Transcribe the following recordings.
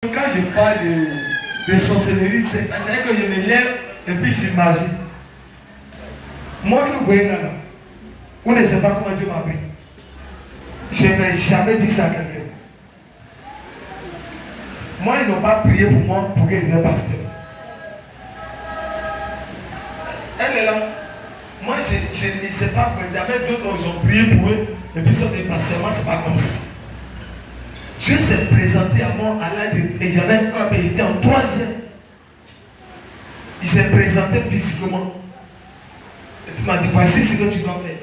Quand je parle de sorcellerie, c'est que je me lève et puis j'imagine. Moi que vous voyez là, vous ne savez pas comment Dieu m'a pris. Je n'ai jamais dit ça à quelqu'un. Moi, ils n'ont pas prié pour moi pour qu'il devienne pasteur. Elle est là. Moi, je ne sais pas. D'abord, d'autres, ils ont prié pour eux. Et puis, ils sont des pasteurs. Moi, ce n'est pas comme ça. Dieu s'est présenté à moi à l'âge de... Et j'avais un corps, il était en 3e. Il s'est présenté physiquement. Et puis il m'a dit, voici ce que tu dois faire.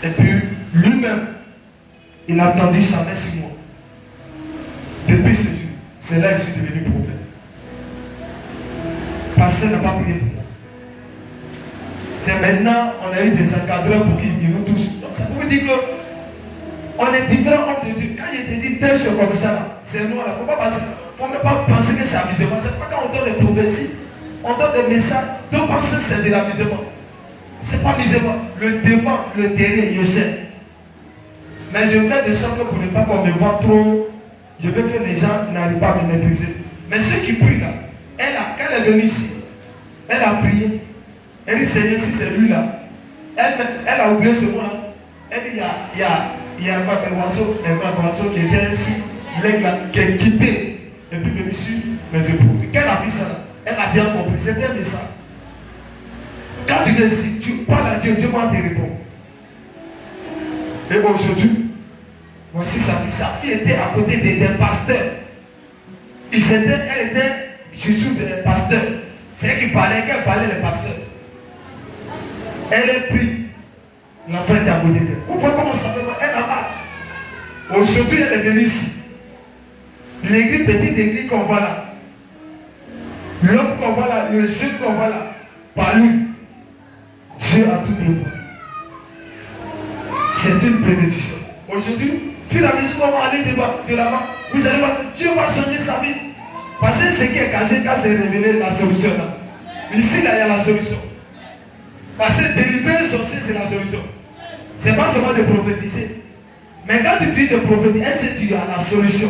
Et puis lui-même, il a tendu sa main sur moi. Depuis ce jour, c'est là que je suis devenu prophète. Pasteur n'a pas prié pour moi. C'est maintenant, on a eu des encadreurs pour qu'ils nous touchent. Donc, ça veut dire que on est différents hommes de Dieu. Quand je te dis deux choses comme ça, c'est nous. Il ne faut même pas penser que c'est amusement. C'est pas quand on donne des prophéties, on donne des messages, donc pense que c'est de l'amusement. Ce n'est pas amusement. Le devant, le derrière, je sais. Mais je fais de sorte que pour ne pas qu'on me voit trop, je veux que les gens n'arrivent pas à me maîtriser. Mais ceux qui prient là, quand elle est venue ici, elle a prié. Elle dit, Seigneur, si c'est lui là, elle a oublié ce mot-là. Elle dit, il y a un oiseau qui était ici, l'aigle qui est quitté, et puis venu sur mes épaules. Quand elle a vu ça, elle a bien compris, c'était un message. Quand tu viens ici, tu parles à Dieu, Dieu va te répondre. Et aujourd'hui, voici sa fille. Sa fille était à côté des pasteurs. Elle était juste des pasteurs. C'est elle qui parlait, qu'elle parlait les pasteurs. Elle est prise. L'enfant était à côté d'elle. Vous voyez comment ça fait mal. Elle a mal. Aujourd'hui, elle est venue ici. L'église, petite église qu'on voit là. L'homme qu'on voit là, le jeune qu'on voit là. Par lui. Dieu a tout dévoilé. C'est une bénédiction. Aujourd'hui, finalement, on va aller de là-bas. Vous allez voir que Dieu va changer sa vie. Parce que ce qui est caché, quand c'est révélé, la solution là. Ici, là, il y a la solution. Parce que délivrer un sorcier, c'est la solution. Ce n'est pas seulement de prophétiser. Mais quand tu finis de prophétiser, est-ce que tu as la solution?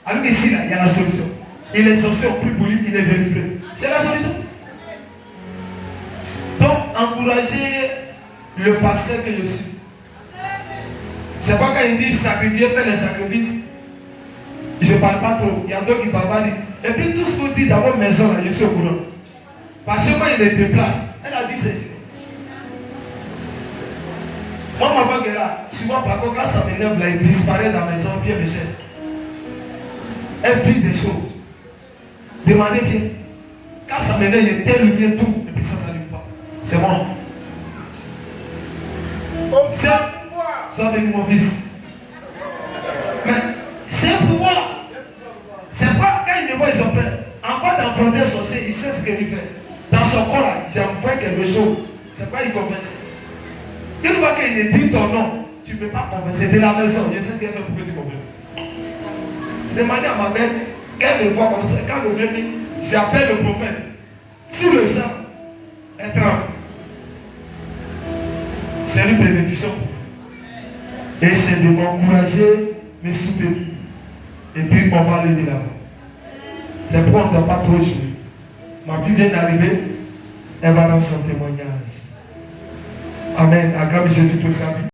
Alors ici, là, il y a la solution. Et les sorciers ont pris pour lui, il est délivré. C'est la solution. Donc, encouragez le pasteur que je suis. C'est pas quand il dit sacrifier, faire les sacrifices. Je ne parle pas trop. Il y a d'autres qui ne parlent pas. Et puis tout ce que vous dites dans votre maison, là, je suis au courant. Parce que quand il les déplace, elle a dit ceci. Moi, ma femme est là. Souvent, par contre, quand ça m'énerve, là, il disparaît dans la maison, bien mes chaises. Elle vit des choses. Demandez bien. Quand ça m'énerve, il y a telle lumière, tout. Et puis ça ne s'allume pas. C'est moi. C'est ça devenu mon fils. Mais c'est un pouvoir. C'est pas quand il me voit, ils ont peur. En quoi d'enfronter sorcier, il sait ce qu'il fait. Dans son corps là, j'envoie quelque chose. C'est pas il confesse. Une fois qu'il dit ton nom, tu ne peux pas confesser. De la maison, je sais ce qu'il fait pour que tu confesses. Demandez à ma mère, qu'elle me voit comme ça. Quand le vieux dit, j'appelle le prophète. Sur le sang, elle tremble. C'est une bénédiction pour vous. Et c'est de m'encourager, me soutenir. Et puis on va aller de l'avant. C'est pourquoi on ne doit pas trop jouer. Ma vie vient d'arriver, elle va rendre son témoignage. Amen. Acclame Jésus pour sa vie.